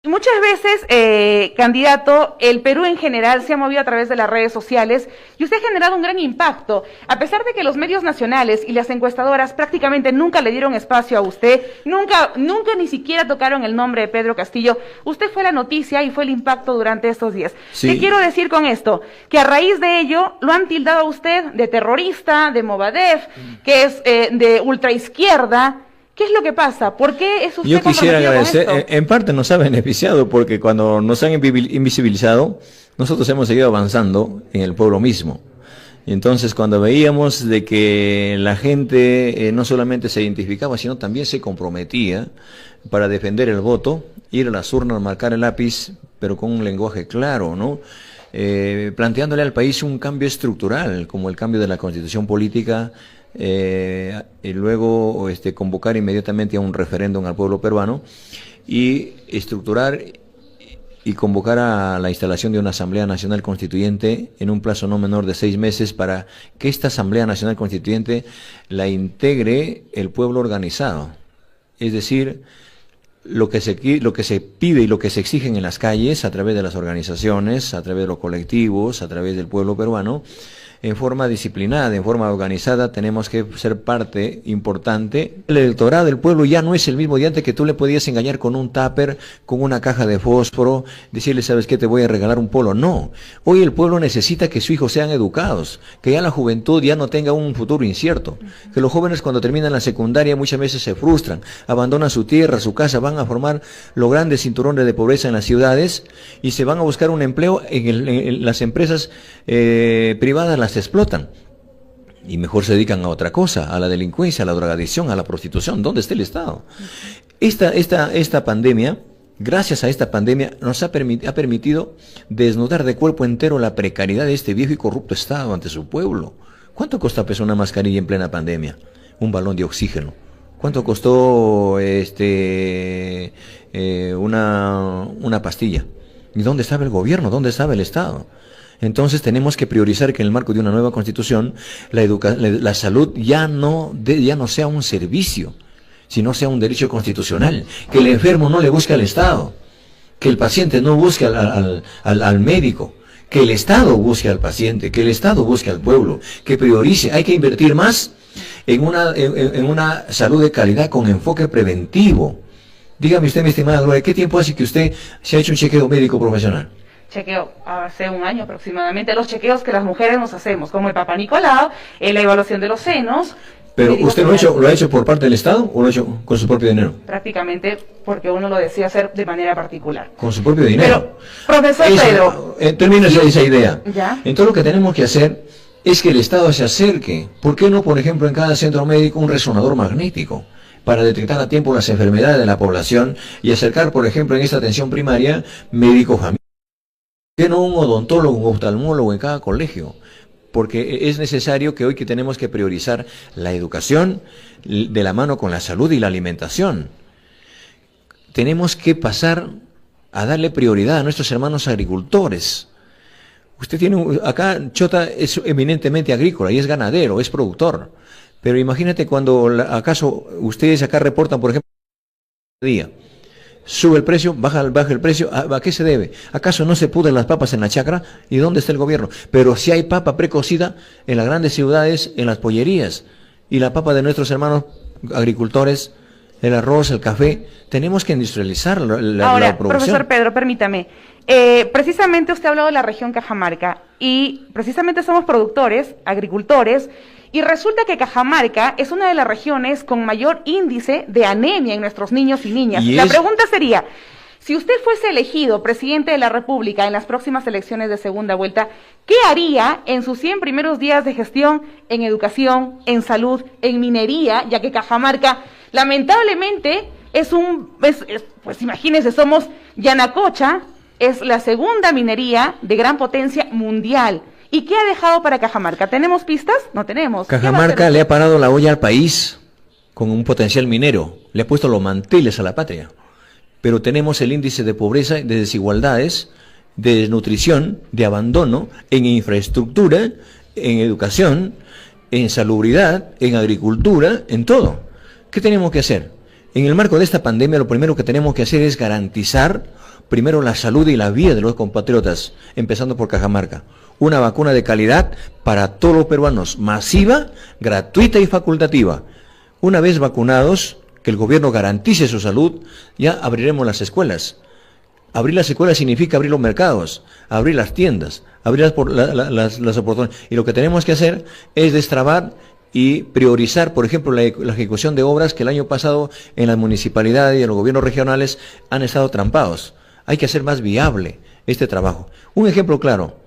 Muchas veces, candidato, el Perú en general se ha movido a través de las redes sociales y usted ha generado un gran impacto. A pesar de que los medios nacionales y las encuestadoras prácticamente nunca le dieron espacio a usted, nunca ni siquiera tocaron el nombre de Pedro Castillo, usted fue la noticia y fue el impacto durante estos días. Sí. ¿Qué quiero decir con esto? Que a raíz de ello lo han tildado a usted de terrorista, de Movadef, que es de ultraizquierda. ¿Qué es lo que pasa? ¿Por qué es usted Yo quisiera comprometido con agradecer, esto? en parte nos ha beneficiado porque cuando nos han invisibilizado, nosotros hemos seguido avanzando en el pueblo mismo. Y entonces cuando veíamos de que la gente no solamente se identificaba, sino también se comprometía para defender el voto, ir a las urnas, marcar el lápiz, pero con un lenguaje claro, ¿no? Planteándole al país un cambio estructural, como el cambio de la constitución política, y luego convocar inmediatamente a un referéndum al pueblo peruano y estructurar y convocar a la instalación de una Asamblea Nacional Constituyente en un plazo no menor de 6 meses para que esta Asamblea Nacional Constituyente la integre el pueblo organizado. Es decir, lo que se pide y lo que se exige en las calles a través de las organizaciones, a través de los colectivos, a través del pueblo peruano, en forma disciplinada, en forma organizada, tenemos que ser parte importante. El electorado del pueblo ya no es el mismo de antes, que tú le podías engañar con un tupper, con una caja de fósforo, decirle, ¿sabes qué? Te voy a regalar un polo. No, hoy el pueblo necesita que sus hijos sean educados, que ya la juventud ya no tenga un futuro incierto, que los jóvenes cuando terminan la secundaria muchas veces se frustran, abandonan su tierra, su casa, van a formar los grandes cinturones de pobreza en las ciudades y se van a buscar un empleo en las empresas privadas, las explotan y mejor se dedican a otra cosa, a la delincuencia, a la drogadicción, a la prostitución. ¿Dónde está el Estado? Esta pandemia, gracias a esta pandemia, nos ha permitido desnudar de cuerpo entero la precariedad de este viejo y corrupto Estado ante su pueblo. ¿Cuánto cuesta pues una mascarilla en plena pandemia? Un balón de oxígeno. ¿Cuánto costó una pastilla? ¿Y dónde estaba el gobierno? ¿Dónde estaba el Estado? Entonces tenemos que priorizar que en el marco de una nueva constitución la salud ya no sea un servicio, sino sea un derecho constitucional, que el enfermo no le busque al Estado, que el paciente no busque al médico, que el Estado busque al paciente, que el Estado busque al pueblo, que priorice. Hay que invertir más en una salud de calidad con enfoque preventivo. Dígame usted, mi estimada Gloria, ¿qué tiempo hace que usted se ha hecho un chequeo médico profesional? Chequeo hace un año aproximadamente, los chequeos que las mujeres nos hacemos, como el Papá Nicolau, la evaluación de los senos. ¿Pero usted lo ha hecho por parte del Estado o lo ha hecho con su propio dinero? Prácticamente porque uno lo decide hacer de manera particular. Con su propio dinero. Pero, profesor Pedro... termina esa idea. ¿Ya? Entonces lo que tenemos que hacer es que el Estado se acerque. ¿Por qué no, por ejemplo, en cada centro médico un resonador magnético? Para detectar a tiempo las enfermedades de la población y acercar, por ejemplo, en esta atención primaria, médico familiar. ¿Por qué no un odontólogo, un oftalmólogo en cada colegio? Porque es necesario que hoy que tenemos que priorizar la educación de la mano con la salud y la alimentación. Tenemos que pasar a darle prioridad a nuestros hermanos agricultores. Usted tiene, acá Chota es eminentemente agrícola y es ganadero, es productor. Pero imagínate cuando acaso ustedes acá reportan, por ejemplo, día. Sube el precio, baja el precio, ¿a qué se debe? ¿Acaso no se pudren las papas en la chacra? ¿Y dónde está el gobierno? Pero si hay papa precocida en las grandes ciudades, en las pollerías, y la papa de nuestros hermanos agricultores, el arroz, el café, tenemos que industrializar la producción. Profesor Pedro, permítame, precisamente usted ha hablado de la región Cajamarca, y precisamente somos productores, agricultores, y resulta que Cajamarca es una de las regiones con mayor índice de anemia en nuestros niños y niñas. La pregunta sería, si usted fuese elegido presidente de la República en las próximas elecciones de segunda vuelta, ¿qué haría en sus 100 primeros días de gestión en educación, en salud, en minería, ya que Cajamarca lamentablemente pues imagínense, somos Yanacocha, es la segunda minería de gran potencia mundial? ¿Y qué ha dejado para Cajamarca? ¿Tenemos pistas? No tenemos. Cajamarca le ha parado la olla al país con un potencial minero. Le ha puesto los manteles a la patria. Pero tenemos el índice de pobreza, de desigualdades, de desnutrición, de abandono en infraestructura, en educación, en salubridad, en agricultura, en todo. ¿Qué tenemos que hacer? En el marco de esta pandemia, lo primero que tenemos que hacer es garantizar primero la salud y la vida de los compatriotas, empezando por Cajamarca. Una vacuna de calidad para todos los peruanos, masiva, gratuita y facultativa. Una vez vacunados, que el gobierno garantice su salud, ya abriremos las escuelas. Abrir las escuelas significa abrir los mercados, abrir las tiendas, abrir las oportunidades. Y lo que tenemos que hacer es destrabar y priorizar, por ejemplo, la ejecución de obras que el año pasado en las municipalidades y en los gobiernos regionales han estado trampados. Hay que hacer más viable este trabajo. Un ejemplo claro.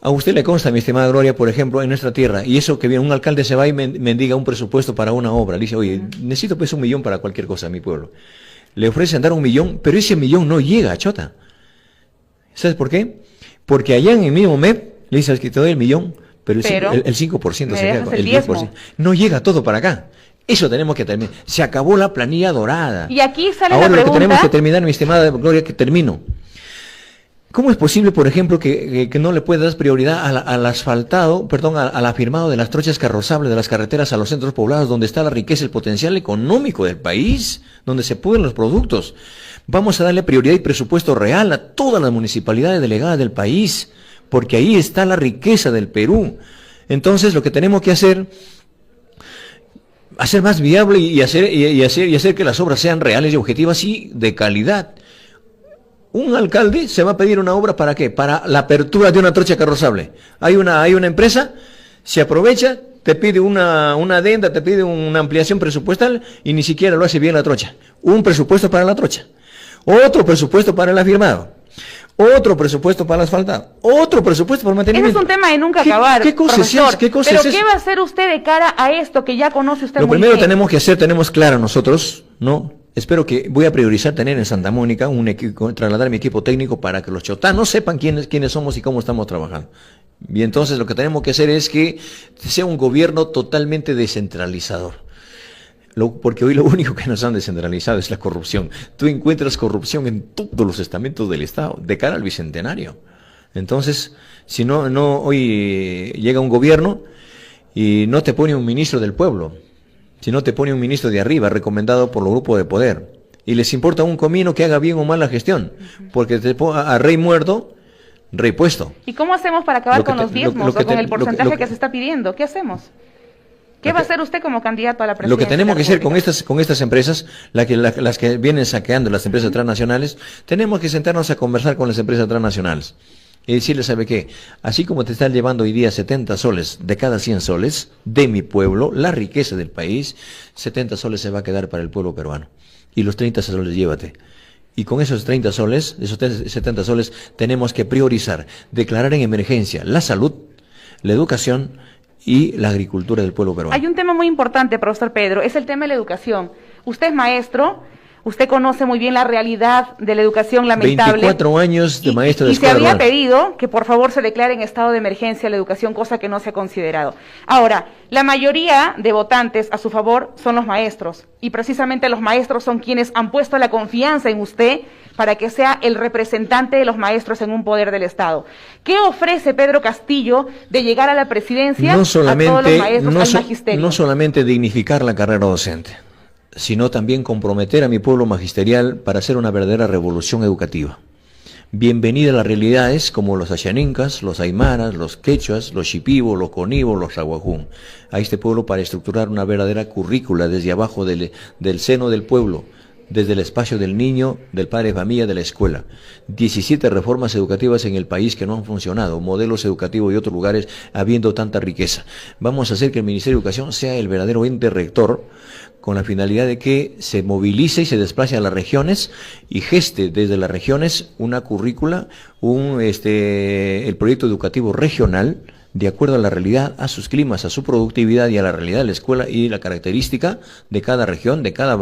A usted le consta, mi estimada Gloria, por ejemplo, en nuestra tierra, y eso que viene, un alcalde se va y mendiga un presupuesto para una obra. Le dice, oye, necesito pues 1 millón para cualquier cosa a mi pueblo. Le ofrecen dar 1 millón, pero ese 1 millón no llega, chota. ¿Sabes por qué? Porque allá en el mismo MEP le dicen que te doy el millón, pero el 5% se queda, el 10%. No llega todo para acá. Eso tenemos que terminar. Se acabó la planilla dorada. Y aquí sale ahora la pregunta. Lo que tenemos que terminar, mi estimada Gloria, que termino. ¿Cómo es posible, por ejemplo, que no le puedas prioridad al asfaltado, al afirmado de las trochas carrozables de las carreteras a los centros poblados, donde está la riqueza, el potencial económico del país, donde se pudren los productos? Vamos a darle prioridad y presupuesto real a todas las municipalidades delegadas del país, porque ahí está la riqueza del Perú. Entonces, lo que tenemos que hacer más viable y hacer que las obras sean reales y objetivas y de calidad. Un alcalde se va a pedir una obra ¿para qué? Para la apertura de una trocha carrozable. Hay una empresa, se aprovecha, te pide una adenda, te pide una ampliación presupuestal y ni siquiera lo hace bien la trocha. Un presupuesto para la trocha, otro presupuesto para el afirmado, otro presupuesto para el asfaltado, otro presupuesto para el mantenimiento. Ese es un tema de nunca acabar, ¿Qué cosa profesor. ¿Qué cosa Pero es ¿qué va a hacer usted de cara a esto que ya conoce usted Lo muy primero bien? tenemos claro nosotros, ¿no? Espero que voy a priorizar tener en Santa Mónica trasladar mi equipo técnico para que los chotanos sepan quiénes somos y cómo estamos trabajando. Y entonces lo que tenemos que hacer es que sea un gobierno totalmente descentralizador. Porque hoy lo único que nos han descentralizado es la corrupción. Tú encuentras corrupción en todos los estamentos del Estado, de cara al Bicentenario. Entonces, si no hoy llega un gobierno y no te pone un ministro del pueblo, si no te pone un ministro de arriba, recomendado por los grupos de poder, y les importa un comino que haga bien o mal la gestión, porque a rey muerto, rey puesto. ¿Y cómo hacemos para acabar con los diezmos o con el porcentaje que se está pidiendo? ¿Qué hacemos? ¿Qué va a hacer usted como candidato a la presidencia? Lo que tenemos que hacer con estas empresas, las que vienen saqueando las empresas transnacionales, tenemos que sentarnos a conversar con las empresas transnacionales. Y decirle, ¿sabe qué? Así como te están llevando hoy día 70 soles de cada 100 soles de mi pueblo, la riqueza del país, 70 soles se va a quedar para el pueblo peruano. Y los 30 soles llévate. Y con esos 30 soles, esos 70 soles, tenemos que priorizar, declarar en emergencia la salud, la educación y la agricultura del pueblo peruano. Hay un tema muy importante, profesor Pedro, es el tema de la educación. Usted es maestro. Usted conoce muy bien la realidad de la educación lamentable. 24 años de maestro de escuela. Y se había pedido que por favor se declare en estado de emergencia la educación, cosa que no se ha considerado. Ahora, la mayoría de votantes a su favor son los maestros. Y precisamente los maestros son quienes han puesto la confianza en usted para que sea el representante de los maestros en un poder del Estado. ¿Qué ofrece Pedro Castillo de llegar a la presidencia a todos los maestros, al magisterio? No solamente dignificar la carrera docente, sino también comprometer a mi pueblo magisterial para hacer una verdadera revolución educativa. Bienvenida a las realidades como los axanincas, los aymaras, los quechuas, los shipibos, los conibos, los aguajún. A este pueblo para estructurar una verdadera currícula desde abajo del seno del pueblo, desde el espacio del niño, del padre de familia, de la escuela. 17 reformas educativas en el país que no han funcionado, modelos educativos y otros lugares habiendo tanta riqueza. Vamos a hacer que el Ministerio de Educación sea el verdadero ente rector, con la finalidad de que se movilice y se desplace a las regiones y geste desde las regiones una currícula, el proyecto educativo regional, de acuerdo a la realidad, a sus climas, a su productividad y a la realidad de la escuela y la característica de cada región, de cada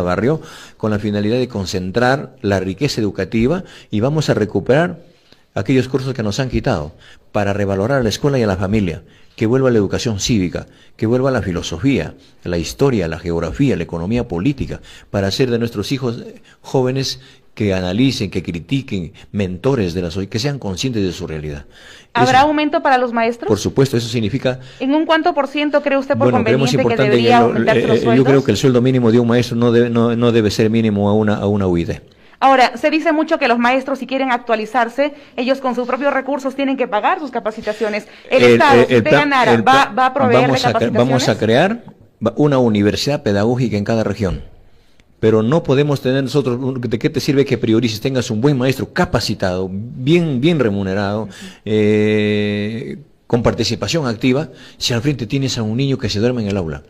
barrio, con la finalidad de concentrar la riqueza educativa, y vamos a recuperar aquellos cursos que nos han quitado para revalorar a la escuela y a la familia, que vuelva la educación cívica, que vuelva la filosofía, la historia, la geografía, la economía política, para hacer de nuestros hijos jóvenes que analicen, que critiquen, mentores de que sean conscientes de su realidad. ¿Habrá aumento para los maestros? Por supuesto, eso significa... ¿En un cuánto por ciento cree usted por creemos conveniente que debería aumentarse los sueldos? Yo creo que el sueldo mínimo de un maestro no debe ser mínimo a una UID. Ahora, se dice mucho que los maestros, si quieren actualizarse, ellos con sus propios recursos tienen que pagar sus capacitaciones. El Estado, si usted ganara, va a proveerle capacitaciones. Vamos a crear una universidad pedagógica en cada región. Pero no podemos tener nosotros, ¿de qué te sirve que priorices, tengas un buen maestro capacitado, bien remunerado, con participación activa, si al frente tienes a un niño que se duerme en el aula?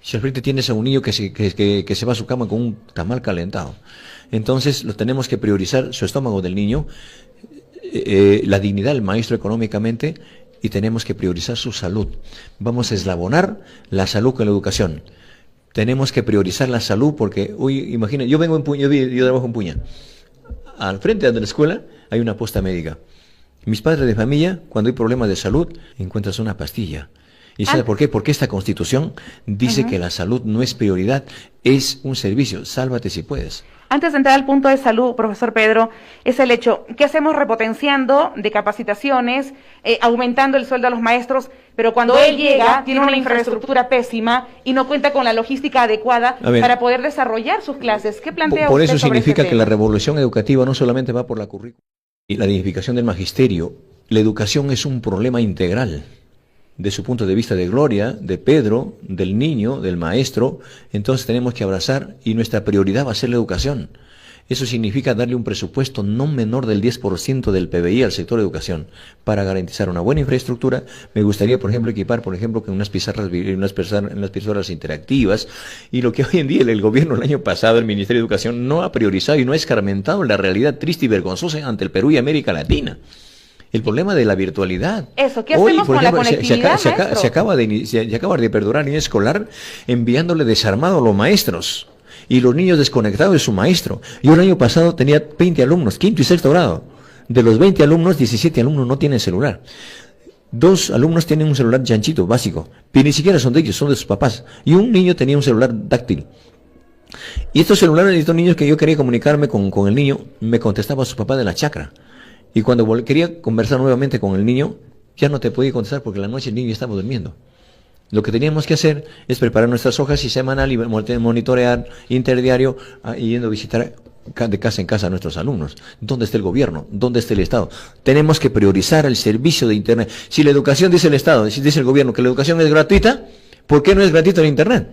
Si al frente tienes a un niño que se va a su cama con un tamal calentado. Entonces, lo tenemos que priorizar su estómago del niño, la dignidad del maestro económicamente, y tenemos que priorizar su salud. Vamos a eslabonar la salud con la educación. Tenemos que priorizar la salud porque, hoy, imagina, yo vengo en Puña, yo trabajo en Puña. Al frente de la escuela hay una posta médica. Mis padres de familia, cuando hay problemas de salud, encuentras una pastilla. ¿Y sabe por qué? Porque esta Constitución dice que la salud no es prioridad, es un servicio. Sálvate si puedes. Antes de entrar al punto de salud, profesor Pedro, es el hecho, ¿qué hacemos repotenciando de capacitaciones, aumentando el sueldo a los maestros, pero cuando él llega tiene una infraestructura pésima y no cuenta con la logística adecuada para poder desarrollar sus clases? ¿Qué plantea usted Por eso sobre significa este que tema? la revolución educativa no solamente va por la currícula y la dignificación del magisterio. La educación es un problema integral. De su punto de vista de Gloria, de Pedro, del niño, del maestro, entonces tenemos que abrazar y nuestra prioridad va a ser la educación. Eso significa darle un presupuesto no menor del 10% del PBI al sector de educación para garantizar una buena infraestructura. Me gustaría, por ejemplo, equipar, por ejemplo, con unas pizarras interactivas, y lo que hoy en día el gobierno el año pasado, el Ministerio de Educación, no ha priorizado y no ha escarmentado la realidad triste y vergonzosa ante el Perú y América Latina. El problema de la virtualidad. Eso, ¿qué hacemos con la conectividad, se acaba de perdurar nivel escolar enviándole desarmado a los maestros y los niños desconectados de su maestro. Yo el año pasado tenía 20 alumnos, quinto y sexto grado. De los 20 alumnos, 17 alumnos no tienen celular. 2 alumnos tienen un celular chanchito, básico, pero ni siquiera son de ellos, son de sus papás. Y un niño tenía un celular táctil. Y estos celulares de estos niños, que yo quería comunicarme con el niño, me contestaba su papá de la chacra. Y cuando quería conversar nuevamente con el niño, ya no te podía contestar porque en la noche el niño estaba durmiendo. Lo que teníamos que hacer es preparar nuestras hojas y semanal y monitorear interdiario, yendo a visitar de casa en casa a nuestros alumnos. ¿Dónde está el gobierno? ¿Dónde está el Estado? Tenemos que priorizar el servicio de Internet. Si la educación, dice el Estado, si dice el gobierno que la educación es gratuita, ¿por qué no es gratuito el Internet?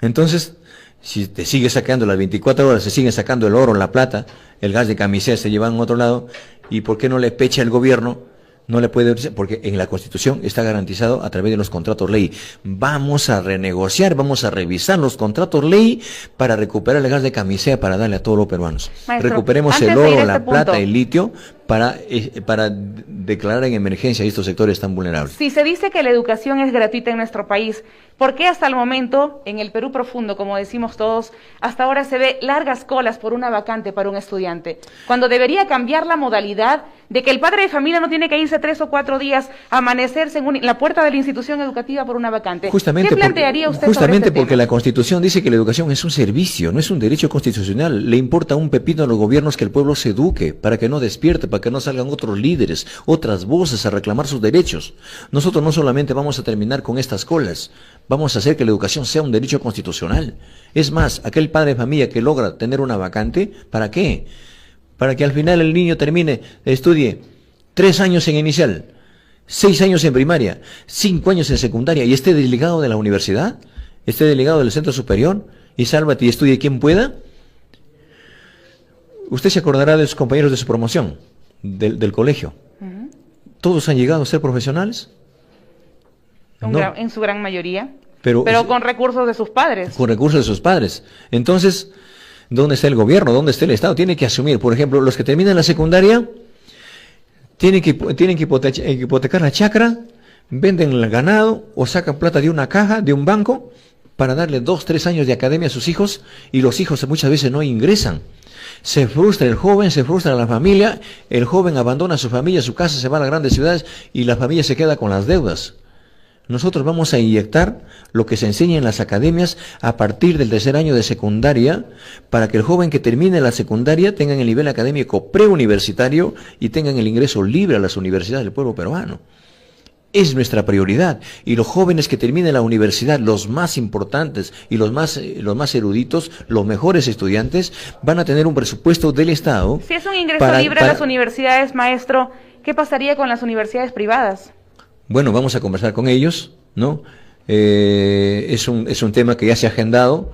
Entonces, si te sigue sacando las 24 horas, se siguen sacando el oro, la plata, el gas de camiseta se llevan a otro lado, ¿y por qué no le pecha el gobierno? No le puede, porque en la Constitución está garantizado a través de los contratos ley. Vamos a renegociar, vamos a revisar los contratos ley para recuperar el gas de camisea para darle a todos los peruanos. Maestro, recuperemos el oro, la plata, el litio para declarar en emergencia estos sectores tan vulnerables. Si se dice que la educación es gratuita en nuestro país, ¿por qué hasta el momento, en el Perú profundo, como decimos todos, hasta ahora se ve largas colas por una vacante para un estudiante? Cuando debería cambiar la modalidad de que el padre de familia no tiene que irse 3 o 4 días a amanecerse en la puerta de la institución educativa por una vacante. ¿Qué plantearía usted justamente sobre este porque tema? La Constitución dice que la educación es un servicio, no es un derecho constitucional. Le importa un pepino a los gobiernos que el pueblo se eduque, para que no despierte, para que no salgan otros líderes, otras voces a reclamar sus derechos. Nosotros no solamente vamos a terminar con estas colas, vamos a hacer que la educación sea un derecho constitucional. Es más, aquel padre de familia que logra tener una vacante, ¿para qué? Para que al final el niño estudie 3 años en inicial, 6 años en primaria, 5 años en secundaria y esté delegado de la universidad, esté delegado del centro superior y sálvate y estudie quien pueda. Usted se acordará de sus compañeros de su promoción, del colegio. ¿Todos han llegado a ser profesionales? No. En su gran mayoría. Pero con recursos de sus padres. Con recursos de sus padres. Entonces, ¿dónde está el gobierno? ¿Dónde está el Estado? Tiene que asumir, por ejemplo, los que terminan la secundaria, tienen que hipotecar la chacra, venden el ganado o sacan plata de una caja, de un banco, para darle 2, 3 años de academia a sus hijos, y los hijos muchas veces no ingresan. Se frustra el joven, se frustra la familia, el joven abandona su familia, su casa, se va a las grandes ciudades y la familia se queda con las deudas. Nosotros vamos a inyectar lo que se enseña en las academias a partir del 3er año de secundaria, para que el joven que termine la secundaria tenga el nivel académico preuniversitario y tengan el ingreso libre a las universidades del pueblo peruano. es nuestra prioridad. Y los jóvenes que terminen la universidad, los más importantes y los más eruditos, los mejores estudiantes, van a tener un presupuesto del Estado. Si es un ingreso libre a las universidades, maestro, ¿qué pasaría con las universidades privadas? Bueno, vamos a conversar con ellos, ¿no? Es un tema que ya se ha agendado.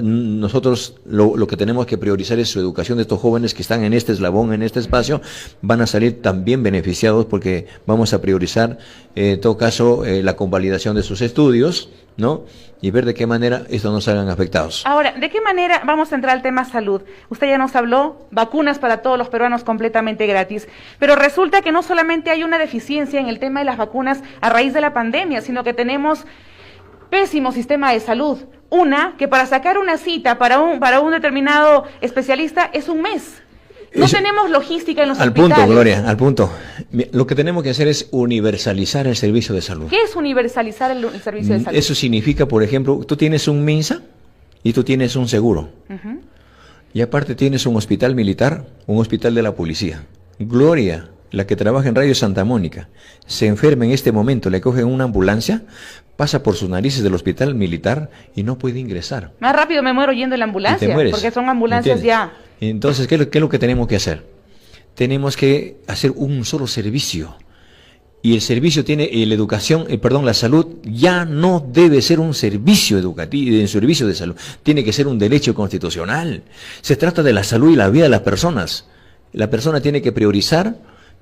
Nosotros lo que tenemos que priorizar es su educación de estos jóvenes que están en este eslabón, en este espacio, van a salir también beneficiados porque vamos a priorizar, en todo caso, la convalidación de sus estudios, ¿no? Y ver de qué manera estos no salgan afectados. Ahora, ¿de qué manera vamos a entrar al tema salud? Usted ya nos habló, vacunas para todos los peruanos completamente gratis, pero resulta que no solamente hay una deficiencia en el tema de las vacunas a raíz de la pandemia, sino que tenemos pésimo sistema de salud. Una, que para sacar una cita para un determinado especialista es un mes. No tenemos logística en los hospitales. Al punto, Gloria, al punto. Lo que tenemos que hacer es universalizar el servicio de salud. ¿Qué es universalizar el servicio de salud? Eso significa, por ejemplo, tú tienes un MINSA y tú tienes un seguro. Y aparte tienes un hospital militar, un hospital de la policía. Gloria, la que trabaja en Radio Santa Mónica, se enferma en este momento, le cogen una ambulancia, pasa por sus narices del hospital militar y no puede ingresar. Más rápido me muero yendo en la ambulancia, porque son ambulancias ya. Entonces, ¿qué es lo que tenemos que hacer? Tenemos que hacer un solo servicio. Y el servicio tiene, la educación, la salud ya no debe ser un servicio educativo, un servicio de salud, tiene que ser un derecho constitucional. Se trata de la salud y la vida de las personas. La persona tiene que priorizar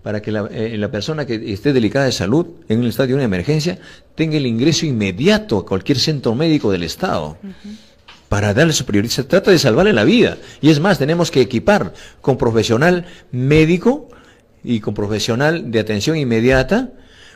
para que la persona que esté delicada de salud en un estado de una emergencia tenga el ingreso inmediato a cualquier centro médico del Estado. Para darle su prioridad, se trata de salvarle la vida. Y es más, tenemos que equipar con profesional médico y con profesional de atención inmediata,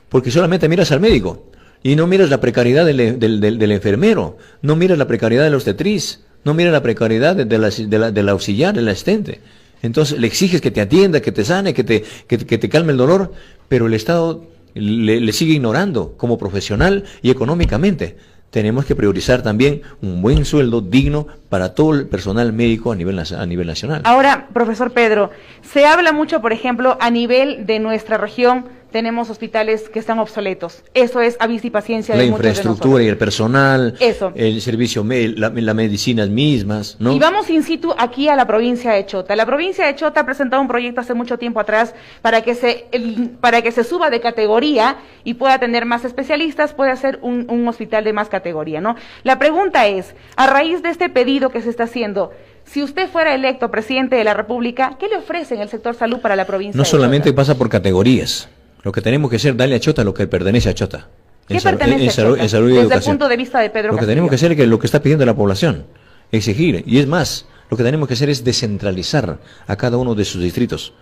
porque solamente miras al médico y no miras la precariedad del enfermero, no miras la precariedad del obstetriz, no miras la precariedad del auxiliar, del asistente. Entonces le exiges que te atienda, que te sane, que te calme el dolor, pero el Estado le sigue ignorando como profesional y económicamente. Tenemos que priorizar también un buen sueldo digno para todo el personal médico a nivel nacional. Ahora, profesor Pedro, se habla mucho, por ejemplo, a nivel de nuestra región, tenemos hospitales que están obsoletos. Eso es aviso y paciencia de muchos de nosotros. La infraestructura y el personal, eso. El servicio, las medicinas mismas, ¿no? Y vamos in situ aquí a la provincia de Chota. La provincia de Chota ha presentado un proyecto hace mucho tiempo atrás para que se suba de categoría y pueda tener más especialistas, pueda hacer un hospital de más categoría, ¿no? La pregunta es, a raíz de este pedido que se está haciendo, si usted fuera electo presidente de la República, ¿qué le ofrece en el sector salud para la provincia de Chota? No solamente pasa por categorías. Lo que tenemos que hacer, darle a Chota lo que pertenece a Chota. ¿Qué pertenece a Chota? En salud y educación. Desde el punto de vista de Pedro Castillo. Lo que tenemos que hacer es lo que está pidiendo la población, exigir. Y es más, lo que tenemos que hacer es descentralizar a cada uno de sus distritos.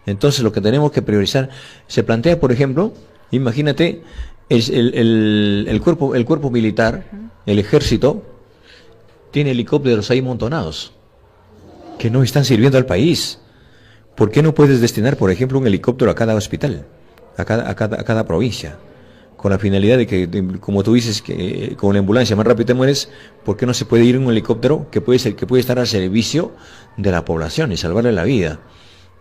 Entonces, lo que tenemos que priorizar, se plantea, por ejemplo, imagínate, el cuerpo militar, el ejército, tiene helicópteros ahí montonados, que no están sirviendo al país. ¿Por qué no puedes destinar, por ejemplo, un helicóptero a cada hospital? A cada provincia, con la finalidad de que, como tú dices, que con la ambulancia más rápido te mueres, ¿por qué no se puede ir en un helicóptero que puede estar al servicio de la población y salvarle la vida?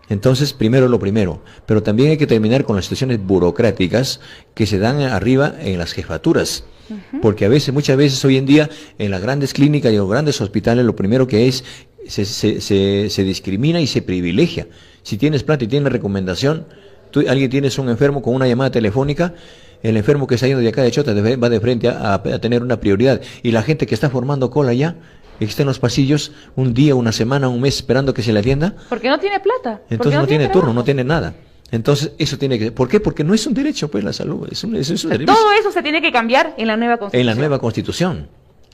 Entonces, primero lo primero, pero también hay que terminar con las situaciones burocráticas que se dan arriba en las jefaturas, porque muchas veces hoy en día, en las grandes clínicas y los grandes hospitales, lo primero que es, se discrimina y se privilegia. Si tienes plata y tienes recomendación, alguien tienes un enfermo con una llamada telefónica, el enfermo que está yendo de acá de Chota va de frente a tener una prioridad, y la gente que está formando cola ya, que está en los pasillos un día, una semana, un mes esperando que se le atienda. Porque no tiene plata. Entonces no tiene turno, no tiene nada. Entonces eso tiene que... ¿Por qué? Porque no es un derecho, pues, la salud. Es un derecho. Todo eso se tiene que cambiar en la nueva Constitución. En la nueva Constitución.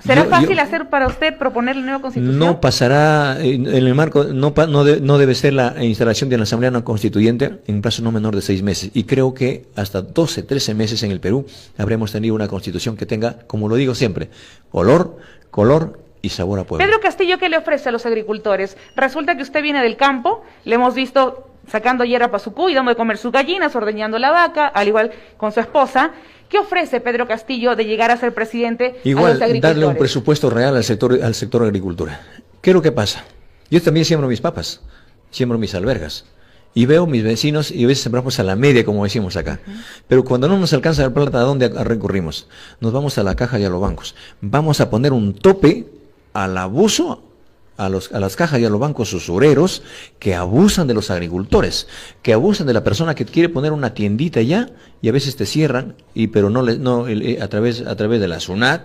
¿Será fácil hacer para usted proponer la nueva Constitución? No pasará, en el marco, no debe ser la instalación de la Asamblea No Constituyente en un plazo no menor de 6 meses. Y creo que hasta 12, 13 meses en el Perú habremos tenido una Constitución que tenga, como lo digo siempre, olor, color y sabor a pueblo. Pedro Castillo, ¿qué le ofrece a los agricultores? Resulta que usted viene del campo, le hemos visto sacando hierba para su cuy, dando de comer sus gallinas, ordeñando la vaca, al igual con su esposa. ¿Qué ofrece Pedro Castillo de llegar a ser presidente a los agricultores? Darle un presupuesto real al sector agricultura. ¿Qué es lo que pasa? Yo también siembro mis papas, siembro mis albergas. Y veo mis vecinos y a veces sembramos a la media, como decimos acá. Pero cuando no nos alcanza la plata, ¿a dónde recurrimos? Nos vamos a la caja y a los bancos. Vamos a poner un tope al abuso a las cajas y a los bancos usureros que abusan de los agricultores, que abusan de la persona que quiere poner una tiendita ya y a veces te cierran, pero a través de la SUNAT.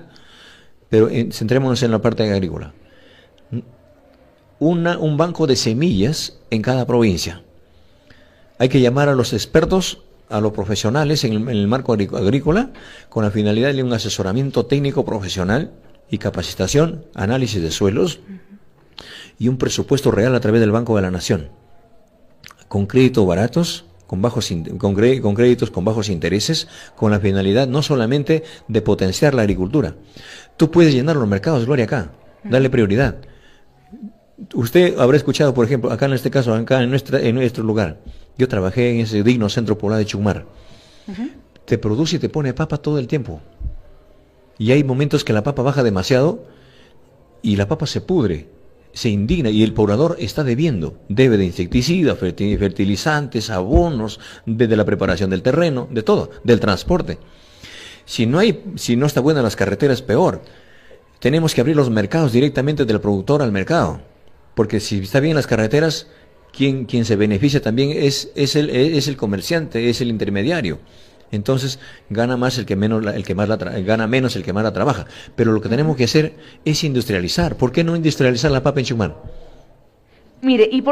Pero centrémonos en la parte agrícola. Un banco de semillas en cada provincia. Hay que llamar a los expertos, a los profesionales en el marco agrícola, con la finalidad de un asesoramiento técnico profesional y capacitación, análisis de suelos y un presupuesto real a través del Banco de la Nación, con créditos baratos, con créditos con bajos intereses, con la finalidad no solamente de potenciar la agricultura. Tú puedes llenar los mercados, Gloria, acá, darle prioridad. Usted habrá escuchado, por ejemplo, acá en este caso, acá en nuestro lugar, yo trabajé en ese digno centro poblado de Chumar. Te produce y te pone papa todo el tiempo. Y hay momentos que la papa baja demasiado y la papa se pudre, se indigna y el poblador está debiendo. Debe de insecticidas, fertilizantes, abonos, desde la preparación del terreno, de todo, del transporte. Si no está buena las carreteras, peor. Tenemos que abrir los mercados directamente del productor al mercado. Porque si está bien las carreteras, quien se beneficia también es el comerciante, es el intermediario. Entonces gana más gana menos el que más la trabaja. Pero lo que tenemos que hacer es industrializar. ¿Por qué no industrializar la papa en Chumán? Mire, ¿y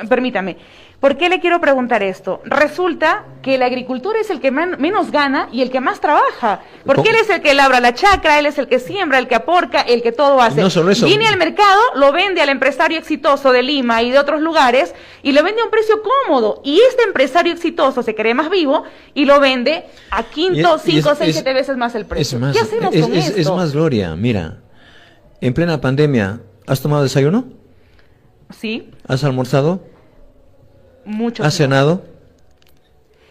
permítame, por qué le quiero preguntar esto? Resulta que el agricultor es el que menos gana y el que más trabaja, porque él es el que labra la chacra, él es el que siembra, el que aporca, el que todo hace. No solo eso. Viene al mercado, lo vende al empresario exitoso de Lima y de otros lugares y lo vende a un precio cómodo. Y este empresario exitoso se cree más vivo y lo vende a quinto, 5, 6, 7 veces más el precio. ¿Qué hacemos con esto? Es más, Gloria, mira, en plena pandemia, ¿has tomado desayuno? Sí. ¿Has almorzado? Mucho. ¿Has cenado?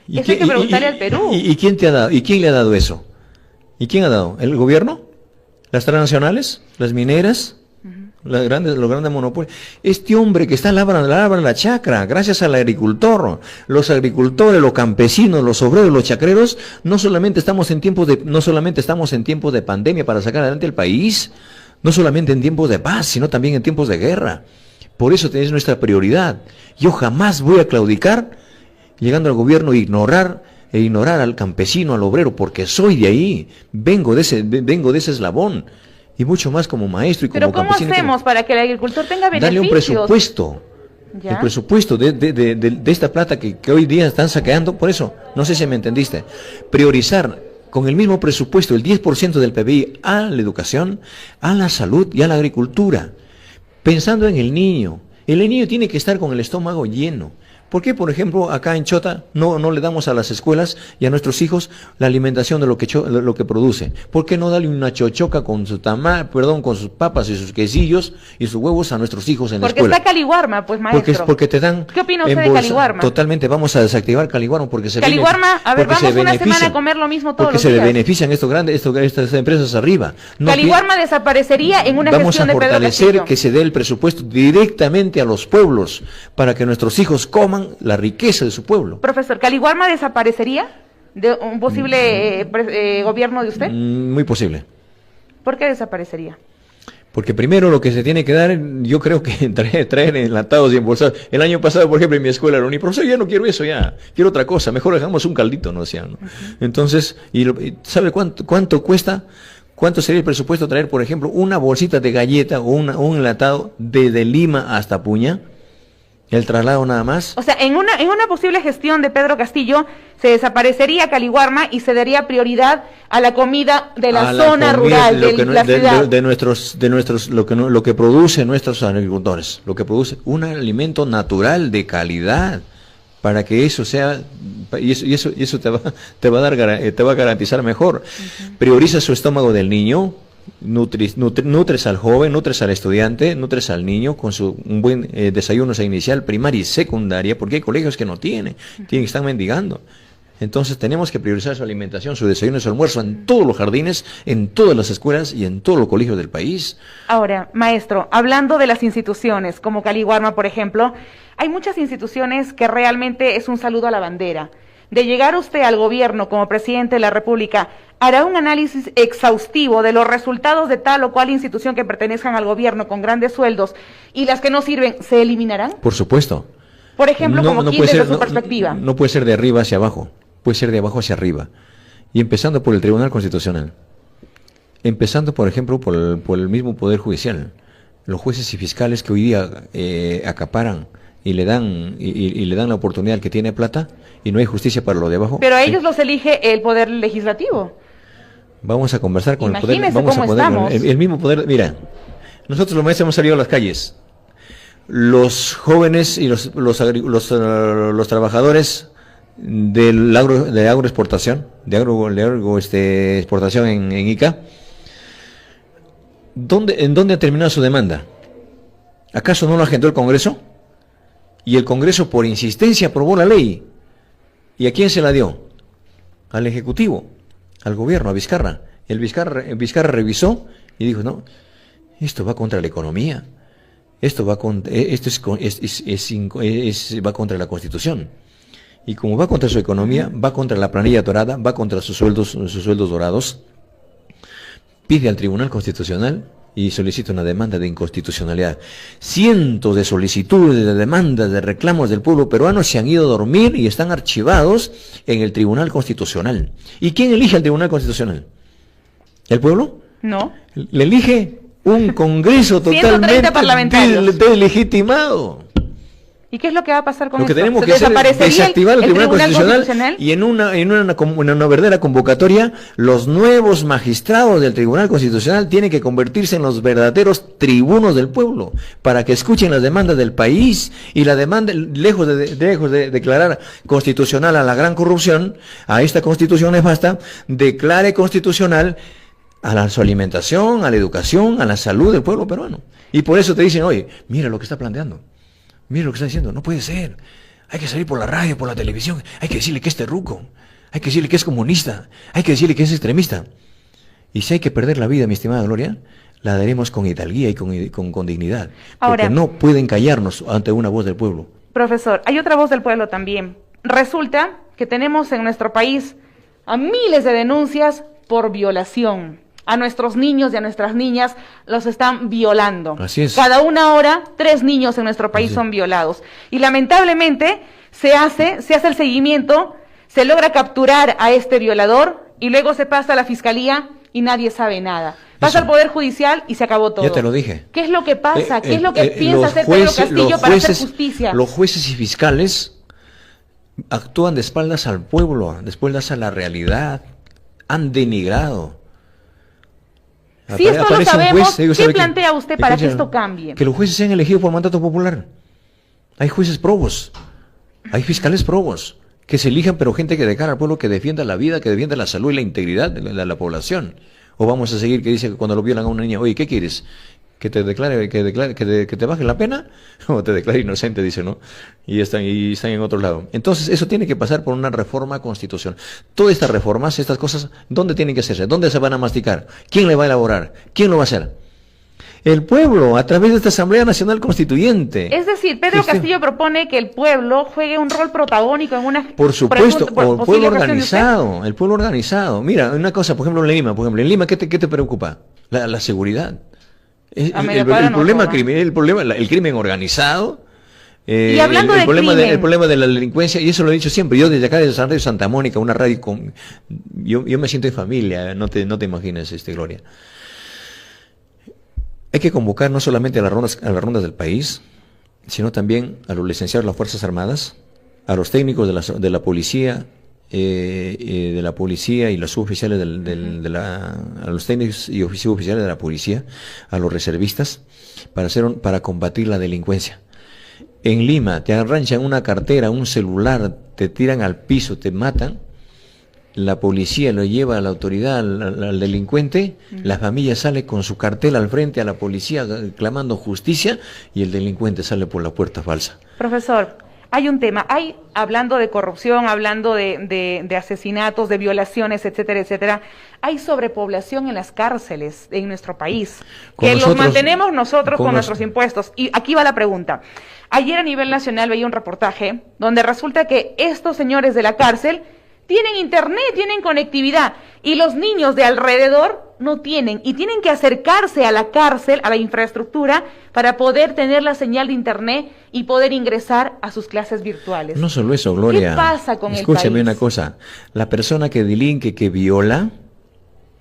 Eso hay que preguntarle al Perú. ¿Y quién te ha dado? ¿Y quién le ha dado eso? ¿Y quién ha dado? ¿El gobierno? ¿Las transnacionales? ¿Las mineras? Los grandes monopolios. Este hombre que está labrando la chacra, gracias al agricultor, los agricultores, los campesinos, los obreros, los chacreros, no solamente estamos en tiempos de pandemia para sacar adelante el país, no solamente en tiempos de paz, sino también en tiempos de guerra. Por eso es nuestra prioridad. Yo jamás voy a claudicar llegando al gobierno e ignorar al campesino, al obrero, porque soy de ahí, vengo de ese eslabón, y mucho más como maestro y como campesino. Pero ¿cómo hacemos para que el agricultor tenga beneficios? Darle un presupuesto. ¿Ya? El presupuesto de esta plata que hoy día están saqueando. Por eso, no sé si me entendiste, priorizar con el mismo presupuesto el 10% del PBI a la educación, a la salud y a la agricultura. Pensando en el niño tiene que estar con el estómago lleno. ¿Por qué, por ejemplo, acá en Chota no le damos a las escuelas y a nuestros hijos la alimentación de lo que produce? ¿Por qué no darle una chochoca con sus papas y sus quesillos y sus huevos a nuestros hijos en la escuela? Porque está Caliwarma, pues, maestro. Porque te dan. ¿Qué opina usted de Caliwarma? Totalmente, vamos a desactivar Caliwarma porque Caliwarma, vamos una semana a comer lo mismo todos los días. Porque se benefician estas empresas arriba. Caliwarma desaparecería en una gestión de Pedro Castillo. Vamos a fortalecer que se dé el presupuesto directamente a los pueblos para que nuestros hijos coman la riqueza de su pueblo. Profesor, ¿Caliwarma desaparecería de un posible gobierno de usted? Muy posible. ¿Por qué desaparecería? Porque primero lo que se tiene que dar, yo creo que traer enlatados y embolsados. El año pasado, por ejemplo, en mi escuela, profesor, ya no quiero eso, ya quiero otra cosa, mejor dejamos un caldito, no decían, ¿no? Entonces, ¿sabe cuánto cuesta? ¿Cuánto sería el presupuesto traer, por ejemplo, una bolsita de galleta o un enlatado desde Lima hasta Puña? El traslado nada más. O sea, en una posible gestión de Pedro Castillo se desaparecería Caliwarma y se daría prioridad a la comida de la zona rural de la ciudad. De nuestros lo que producen nuestros agricultores, lo que produce un alimento natural de calidad, para que eso sea, y eso te va a garantizar mejor. Prioriza su estómago del niño. Nutres al joven, nutres al estudiante, nutres al niño con un buen desayuno inicial, primaria y secundaria, porque hay colegios que no tienen, que están mendigando. Entonces tenemos que priorizar su alimentación, su desayuno y su almuerzo en todos los jardines, en todas las escuelas y en todos los colegios del país. Ahora, maestro, hablando de las instituciones, como Caliwarma, por ejemplo, hay muchas instituciones que realmente es un saludo a la bandera. De llegar usted al gobierno como presidente de la República, ¿hará un análisis exhaustivo de los resultados de tal o cual institución que pertenezcan al gobierno con grandes sueldos y las que no sirven se eliminarán? Por supuesto. Por ejemplo, como quién desde su perspectiva. No puede ser de arriba hacia abajo, puede ser de abajo hacia arriba. Y empezando por el Tribunal Constitucional. Empezando, por ejemplo, por el mismo Poder Judicial. Los jueces y fiscales que hoy día acaparan y le dan la oportunidad al que tiene plata y no hay justicia para lo de abajo. Pero a ellos los elige el Poder Legislativo. Vamos a conversar con Imagínese el Poder. Vamos a poner estamos. El mismo Poder. Mira, nosotros los maestros hemos salido a las calles. Los jóvenes y los trabajadores de agroexportación, exportación en Ica, ¿en dónde ha terminado su demanda? ¿Acaso no lo agendó el Congreso? Y el Congreso por insistencia aprobó la ley. ¿Y a quién se la dio? Al Ejecutivo, al gobierno, a Vizcarra. Vizcarra revisó y dijo, no, esto va contra la economía, esto va contra la Constitución. Y como va contra su economía, va contra la planilla dorada, va contra sus sueldos dorados, pide al Tribunal Constitucional y solicita una demanda de inconstitucionalidad. Cientos de solicitudes, de demandas, de reclamos del pueblo peruano se han ido a dormir y están archivados en el Tribunal Constitucional. ¿Y quién elige al Tribunal Constitucional? ¿El pueblo? No. Le elige un Congreso totalmente deslegitimado. ¿Y qué es lo que va a pasar con eso? Lo que esto? tenemos que hacer es desactivar el Tribunal Constitucional y en una verdadera convocatoria, los nuevos magistrados del Tribunal Constitucional tienen que convertirse en los verdaderos tribunos del pueblo, para que escuchen las demandas del país y la demanda, lejos de declarar constitucional a la gran corrupción, a esta constitución nefasta, declare constitucional a su alimentación, a la educación, a la salud del pueblo peruano. Y por eso te dicen, oye, mira lo que está planteando. Mira lo que está diciendo, no puede ser. Hay que salir por la radio, por la televisión, hay que decirle que es terruco, hay que decirle que es comunista, hay que decirle que es extremista. Y si hay que perder la vida, mi estimada Gloria, la daremos con hidalguía y con dignidad. Ahora, porque no pueden callarnos ante una voz del pueblo. Profesor, hay otra voz del pueblo también. Resulta que tenemos en nuestro país a miles de denuncias por violación. A nuestros niños y a nuestras niñas los están violando. Así es. Cada una hora, 3 niños en nuestro país son violados. Y lamentablemente se hace el seguimiento, se logra capturar a este violador y luego se pasa a la fiscalía y nadie sabe nada. Pasa al Poder Judicial y se acabó todo. Ya te lo dije. ¿Qué es lo que pasa? ¿Qué es lo que piensa hacer Pedro Castillo para hacer justicia? Los jueces y fiscales actúan de espaldas al pueblo, de espaldas a la realidad. Han denigrado. Si esto lo sabemos, ¿qué plantea usted para que esto cambie? Que los jueces sean elegidos por mandato popular. Hay jueces probos, hay fiscales probos, que se elijan, pero gente que de cara al pueblo, que defienda la vida, que defienda la salud y la integridad de la población. O vamos a seguir que dice que cuando lo violan a una niña, oye, ¿qué quieres? ¿Que te declare, que te baje la pena? O te declare inocente, dice, ¿no? Y están en otro lado. Entonces, eso tiene que pasar por una reforma constitucional. Todas estas reformas, estas cosas, ¿dónde tienen que hacerse? ¿Dónde se van a masticar? ¿Quién le va a elaborar? ¿Quién lo va a hacer? El pueblo, a través de esta Asamblea Nacional Constituyente. Es decir, Pedro Castillo propone que el pueblo juegue un rol protagónico en una... Por supuesto, el pueblo organizado, el pueblo organizado. Mira, una cosa, por ejemplo, en Lima, ¿qué te preocupa? La seguridad. El crimen organizado, y hablando el problema de la delincuencia, y eso lo he dicho siempre, yo desde acá de Radio Santa Mónica, una radio yo me siento en familia, no te imaginas, Gloria. Hay que convocar no solamente a las rondas del país, sino también a los licenciados de las Fuerzas Armadas, a los técnicos de la policía, y los suboficiales a los técnicos y suboficiales de la policía, a los reservistas, para combatir la delincuencia. En Lima te arranchan una cartera, un celular, te tiran al piso, te matan, la policía lo lleva a la autoridad, al delincuente, la familia sale con su cartel al frente a la policía clamando justicia y el delincuente sale por la puerta falsa. Profesor, hay un tema, hablando de corrupción, hablando de asesinatos, de violaciones, etcétera, etcétera, hay sobrepoblación en las cárceles en nuestro país, que los mantenemos nosotros con nuestros impuestos. Y aquí va la pregunta. Ayer a nivel nacional veía un reportaje donde resulta que estos señores de la cárcel tienen internet, tienen conectividad, y los niños de alrededor no tienen, y tienen que acercarse a la cárcel, a la infraestructura, para poder tener la señal de internet y poder ingresar a sus clases virtuales. No solo eso, Gloria. ¿Qué pasa con el país? Escúchame una cosa, la persona que delinque, que viola,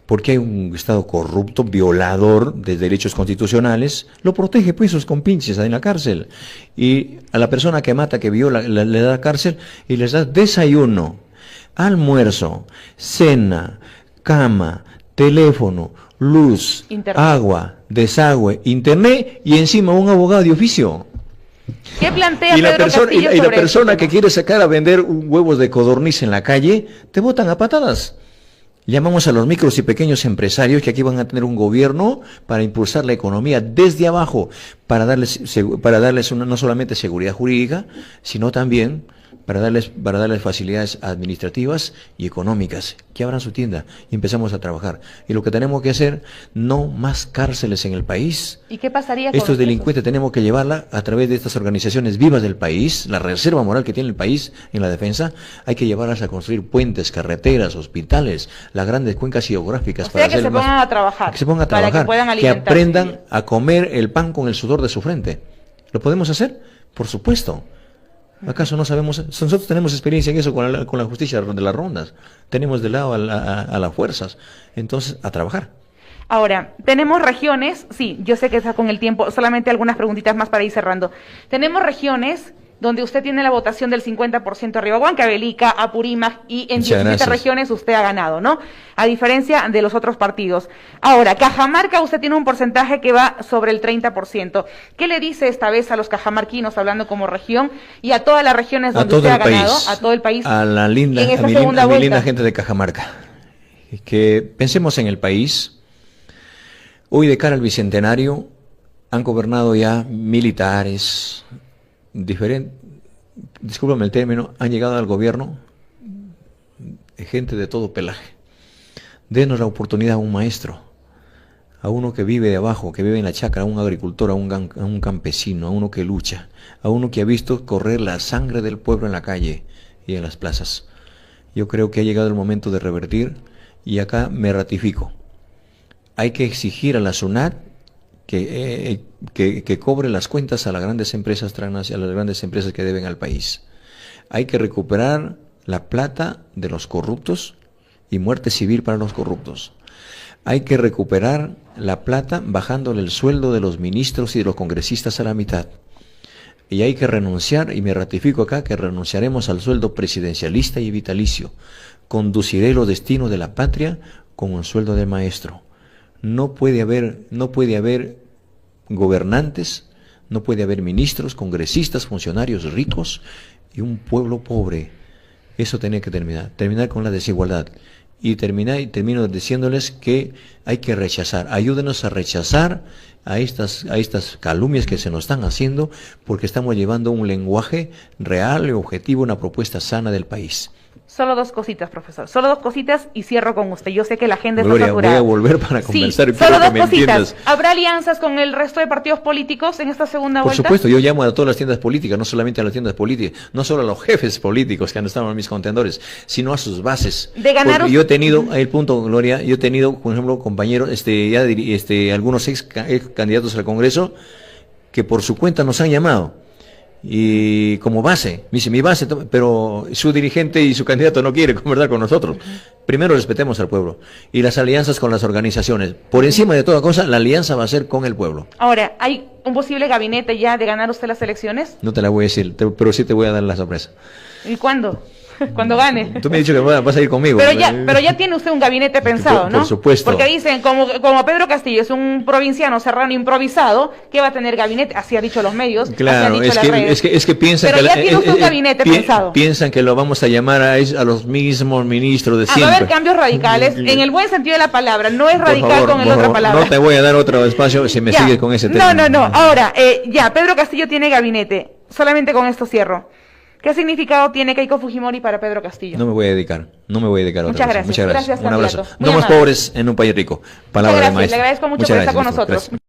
porque hay un Estado corrupto, violador de derechos constitucionales, lo protege pues sus compinches en la cárcel. Y a la persona que mata, que viola, le da cárcel y les da desayuno, almuerzo, cena, cama, teléfono, luz, internet, agua, desagüe, internet y encima un abogado de oficio. ¿Qué plantea Pedro Castillo? Y la persona que quiere sacar a vender huevos de codorniz en la calle, te botan a patadas. Llamamos a los micros y pequeños empresarios que aquí van a tener un gobierno para impulsar la economía desde abajo, para darles no solamente seguridad jurídica, sino también para darles facilidades administrativas y económicas, que abran su tienda y empezamos a trabajar. Y lo que tenemos que hacer, no más cárceles en el país. ¿Y qué pasaría con estos delincuentes? Tenemos que llevarla a través de estas organizaciones vivas del país, la reserva moral que tiene el país en la defensa, hay que llevarlas a construir puentes, carreteras, hospitales, las grandes cuencas geográficas. O sea, que se pongan a trabajar. Que se pongan a trabajar, para que puedan alimentarse, que aprendan a comer el pan con el sudor de su frente. ¿Lo podemos hacer? Por supuesto. ¿Acaso no sabemos? Nosotros tenemos experiencia en eso con la justicia de las rondas. Tenemos de lado a las fuerzas. Entonces, a trabajar. Ahora, tenemos regiones, sí, yo sé que está con el tiempo, solamente algunas preguntitas más para ir cerrando. Tenemos regiones donde usted tiene la votación del 50% arriba, Huancavelica, Apurímac, y en 17 regiones usted ha ganado, ¿no? A diferencia de los otros partidos. Ahora, Cajamarca, usted tiene un porcentaje que va sobre el 30%. ¿Qué le dice esta vez a los cajamarquinos, hablando como región, y a todas las regiones donde usted ha ganado, a todo el país? A la linda, a mi linda gente de Cajamarca. Que pensemos en el país. Hoy, de cara al Bicentenario, han gobernado ya militares, discúlpame el término, han llegado al gobierno gente de todo pelaje. Denos la oportunidad a un maestro, a uno que vive de abajo, que vive en la chacra, a un agricultor, a un campesino, a uno que lucha, a uno que ha visto correr la sangre del pueblo en la calle y en las plazas. Yo creo que ha llegado el momento de revertir, y acá me ratifico. Hay que exigir a la SUNAT que cobre las cuentas a las grandes empresas transnacionales, a las grandes empresas que deben al país. Hay que recuperar la plata de los corruptos y muerte civil para los corruptos. Hay que recuperar la plata bajándole el sueldo de los ministros y de los congresistas a la mitad. Y hay que renunciar, y me ratifico acá, que renunciaremos al sueldo presidencialista y vitalicio. Conduciré los destinos de la patria con un sueldo de maestro. No puede haber gobernantes, no puede haber ministros, congresistas, funcionarios ricos y un pueblo pobre. Eso tiene que terminar con la desigualdad. Y termino diciéndoles que hay que rechazar, ayúdenos a rechazar a estas calumnias que se nos están haciendo, porque estamos llevando un lenguaje real y objetivo, una propuesta sana del país. Solo dos cositas, profesor. Solo dos cositas y cierro con usted. Yo sé que la agenda está saturada. Voy a volver para conversar. Sí, solo dos cositas. ¿Habrá alianzas con el resto de partidos políticos en esta segunda vuelta? Por supuesto, yo llamo a todas las tiendas políticas, no solamente a las tiendas políticas, no solo a los jefes políticos que han estado en mis contendores, sino a sus bases. De ganar. Porque yo he tenido, el punto, Gloria, yo he tenido, por ejemplo, compañeros, algunos ex candidatos al Congreso que por su cuenta nos han llamado. Y como base, me dice, mi base, pero su dirigente y su candidato no quiere conversar con nosotros. Primero respetemos al pueblo. Y las alianzas con las organizaciones. Por encima de toda cosa, la alianza va a ser con el pueblo. Ahora, ¿hay un posible gabinete ya de ganar usted las elecciones? No te la voy a decir, pero sí te voy a dar la sorpresa. ¿Y cuándo? Cuando gane. Tú me has dicho que vas a ir conmigo. Pero ya tiene usted un gabinete pensado, ¿no? Por supuesto. Porque dicen, como Pedro Castillo es un provinciano serrano improvisado, que va a tener gabinete, así ha dicho los medios, claro, así han dicho las redes. Es que piensan pero que ya tiene usted un gabinete pensado. Piensan que lo vamos a llamar a los mismos ministros de siempre. Va a haber cambios radicales, en el buen sentido de la palabra, no es radical con la otra palabra. No te voy a dar otro espacio si me sigues con ese tema. No. Ahora, Pedro Castillo tiene gabinete. Solamente con esto cierro. ¿Qué significado tiene Keiko Fujimori para Pedro Castillo? No me voy a dedicar a otra cosa. Gracias. Muchas gracias. Gracias, Un abrazo. candidato. Muy Somos amable. pobres en un país rico. Palabra de Muchas gracias, maestro. le agradezco mucho Muchas por estar gracias, con nosotros. gracias.